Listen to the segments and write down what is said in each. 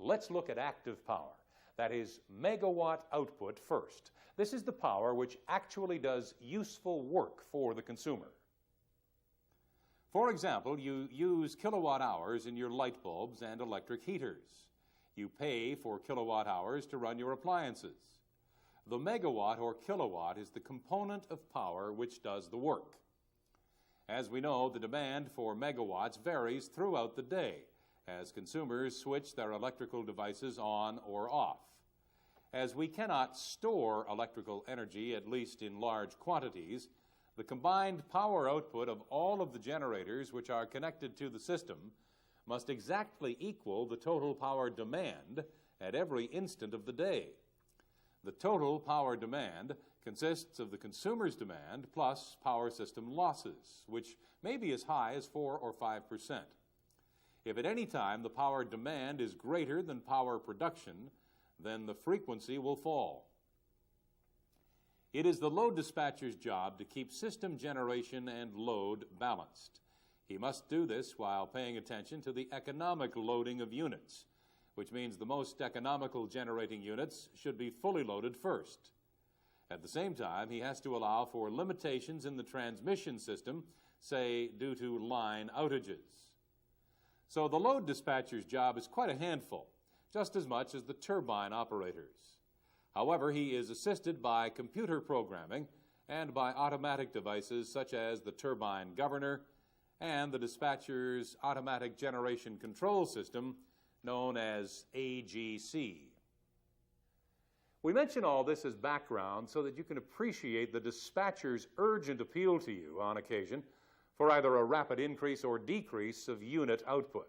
Let's look at active power. That is megawatt output first. This is the power which actually does useful work for the consumer. For example, you use kilowatt hours in your light bulbs and electric heaters. You pay for kilowatt hours to run your appliances. The megawatt or kilowatt is the component of power which does the work. As we know, the demand for megawatts varies throughout the day as consumers switch their electrical devices on or off. As we cannot store electrical energy, at least in large quantities, the combined power output of all of the generators which are connected to the system must exactly equal the total power demand at every instant of the day. The total power demand consists of the consumer's demand plus power system losses, which may be as high as 4 or 5%. If at any time the power demand is greater than power production, then the frequency will fall. It is the load dispatcher's job to keep system generation and load balanced. He must do this while paying attention to the economic loading of units, which means the most economical generating units should be fully loaded first. At the same time, he has to allow for limitations in the transmission system, say due to line outages. So the load dispatcher's job is quite a handful, just as much as the turbine operator's. However, he is assisted by computer programming and by automatic devices such as the turbine governor and the dispatcher's automatic generation control system, known as AGC. We mention all this as background so that you can appreciate the dispatcher's urgent appeal to you on occasion for either a rapid increase or decrease of unit output.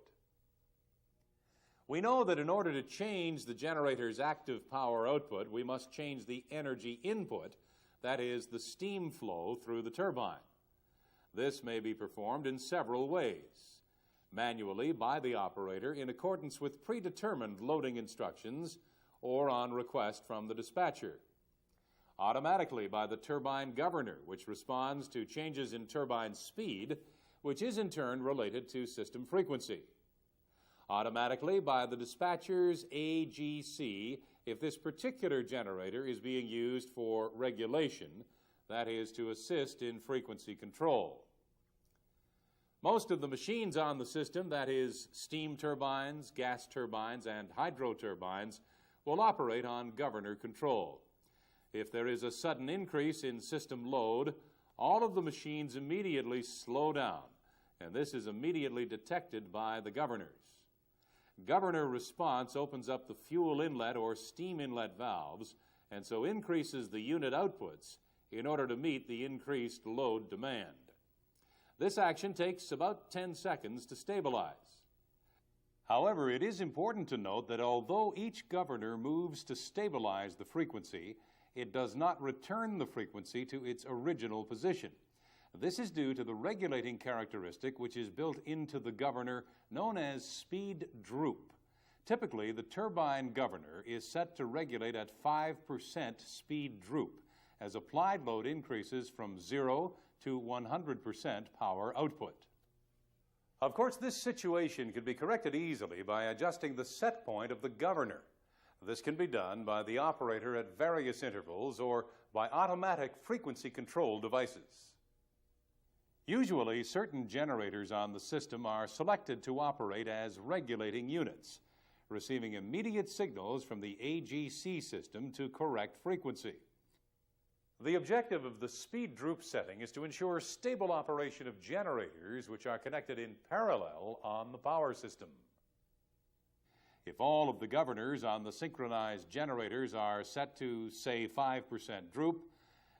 We know that in order to change the generator's active power output, we must change the energy input, that is, the steam flow through the turbine. This may be performed in several ways: manually by the operator in accordance with predetermined loading instructions or on request from the dispatcher; automatically by the turbine governor, which responds to changes in turbine speed, which is in turn related to system frequency; automatically by the dispatcher's AGC if this particular generator is being used for regulation, that is, to assist in frequency control. Most of the machines on the system, that is, steam turbines, gas turbines, and hydro turbines, will operate on governor control. If there is a sudden increase in system load, all of the machines immediately slow down, and this is immediately detected by the governors. Governor response opens up the fuel inlet or steam inlet valves and so increases the unit outputs in order to meet the increased load demand. This action takes about 10 seconds to stabilize. However, it is important to note that although each governor moves to stabilize the frequency, it does not return the frequency to its original position. This is due to the regulating characteristic which is built into the governor known as speed droop. Typically, the turbine governor is set to regulate at 5% speed droop as applied load increases from 0 to 100% power output. Of course, this situation can be corrected easily by adjusting the set point of the governor. This can be done by the operator at various intervals or by automatic frequency control devices. Usually, certain generators on the system are selected to operate as regulating units, receiving immediate signals from the AGC system to correct frequency. The objective of the speed droop setting is to ensure stable operation of generators which are connected in parallel on the power system. If all of the governors on the synchronized generators are set to, say, 5% droop,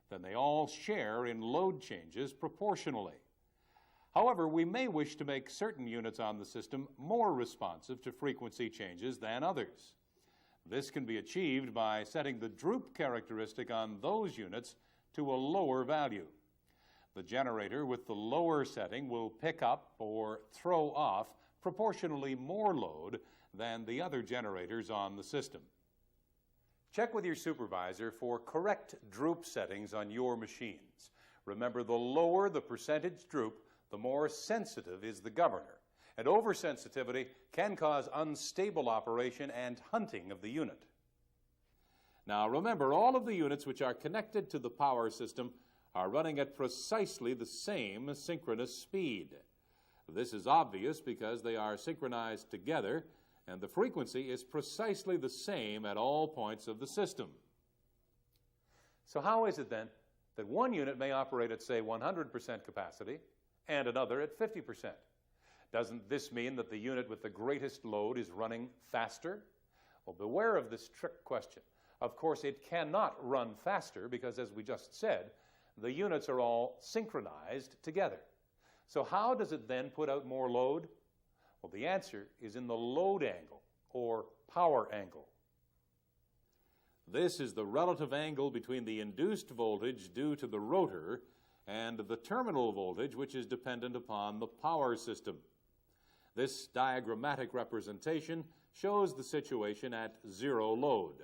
then they all share in load changes proportionally. However, we may wish to make certain units on the system more responsive to frequency changes than others. This can be achieved by setting the droop characteristic on those units to a lower value. The generator with the lower setting will pick up or throw off proportionally more load than the other generators on the system. Check with your supervisor for correct droop settings on your machines. Remember, the lower the percentage droop, the more sensitive is the governor. And oversensitivity can cause unstable operation and hunting of the unit. Now remember, all of the units which are connected to the power system are running at precisely the same synchronous speed. This is obvious because they are synchronized together, and the frequency is precisely the same at all points of the system. So how is it then that one unit may operate at, say, 100% capacity and another at 50%? Doesn't this mean that the unit with the greatest load is running faster? Well, beware of this trick question. Of course, it cannot run faster because, as we just said, the units are all synchronized together. So how does it then put out more load? Well, the answer is in the load angle, or power angle. This is the relative angle between the induced voltage due to the rotor and the terminal voltage, which is dependent upon the power system. This diagrammatic representation shows the situation at zero load.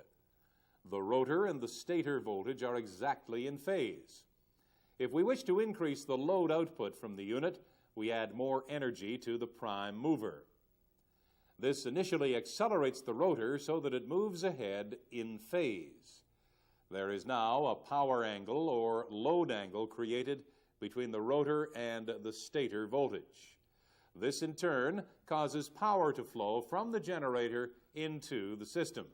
The rotor and the stator voltage are exactly in phase. If we wish to increase the load output from the unit, we add more energy to the prime mover. This initially accelerates the rotor so that it moves ahead in phase. There is now a power angle or load angle created between the rotor and the stator voltage. This in turn causes power to flow from the generator into the system.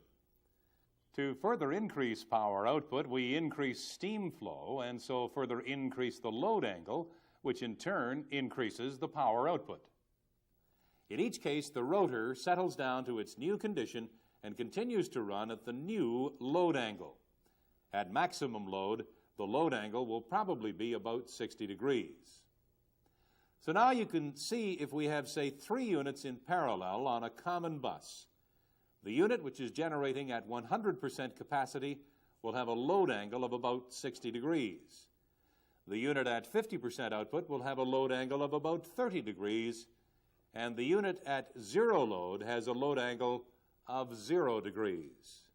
To further increase power output, we increase steam flow and so further increase the load angle, which in turn increases the power output. In each case, the rotor settles down to its new condition and continues to run at the new load angle. At maximum load, the load angle will probably be about 60 degrees. So now you can see if we have, say, 3 units in parallel on a common bus. The unit which is generating at 100% capacity will have a load angle of about 60 degrees. The unit at 50% output will have a load angle of about 30 degrees, and the unit at zero load has a load angle of 0 degrees.